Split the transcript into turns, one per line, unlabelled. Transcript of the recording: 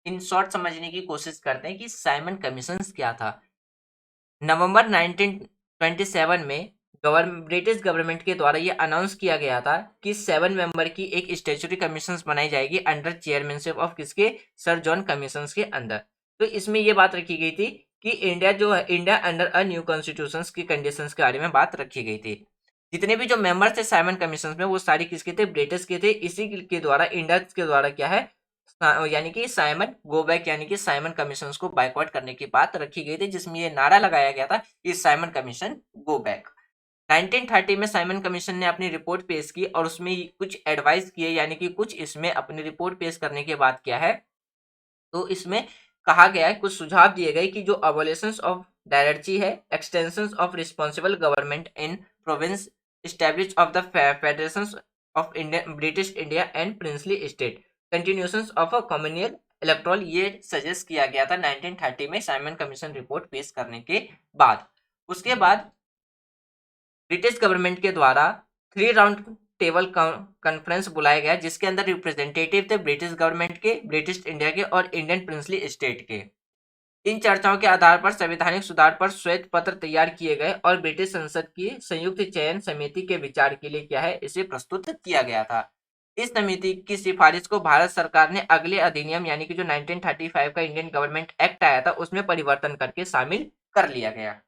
In short समझने की कोशिश करते हैं कि साइमन कमीशंस क्या था। नवंबर 1927 में ब्रिटिश गवर्नमेंट के द्वारा ये अनाउंस किया गया था कि 7 मेंबर की एक स्टैट्यूटरी कमीशन बनाई जाएगी अंडर चेयरमैनशिप ऑफ किसके, सर जॉन कमीशन के अंदर। तो इसमें ये बात रखी गई थी कि इंडिया जो है, India under a new constitution की कंडीशंस के बारे में बात रखी गई थी। जितने भी जो मेंबर थे साइमन कमीशन में वो सारे किसके थे, ब्रिटिश के थे। इसी के द्वारा इंडिया के द्वारा क्या है, यानी कि साइमन गो बैक, यानी कि साइमन कमीशन को बाइकआउट करने की बात रखी गई थी, जिसमें ये नारा लगाया गया था कि साइमन कमीशन गो बैक। 1930 में साइमन कमीशन ने अपनी रिपोर्ट पेश की और उसमें कुछ एडवाइस किए, यानी कि कुछ इसमें अपनी रिपोर्ट पेश करने के बाद क्या है, तो इसमें कहा गया है, कुछ सुझाव दिए गए कि जो अबोलिशन ऑफ डायरेक्ची है, extension of responsible government in province, establish of the federation of India, British India and princely state, continuation of a communal electoral, ये सजेस्ट किया गया था 1930 में साइमन कमीशन रिपोर्ट पेश करने के बाद। उसके बाद ब्रिटिश गवर्नमेंट के द्वारा 3 राउंड टेबल कॉन्फ्रेंस बुलाया गया, जिसके अंदर रिप्रेजेंटेटिव थे ब्रिटिश गवर्नमेंट के, ब्रिटिश इंडिया के और इंडियन प्रिंसली स्टेट के। इन चर्चाओं के आधार पर संवैधानिक सुधार पर श्वेत पत्र तैयार किए गए और ब्रिटिश संसद की संयुक्त चयन समिति के विचार के लिए क्या है, इसे प्रस्तुत किया गया था। इस समिति की सिफारिश को भारत सरकार ने अगले अधिनियम, यानी कि जो 1935 का इंडियन गवर्नमेंट एक्ट आया था, उसमें परिवर्तन करके शामिल कर लिया गया।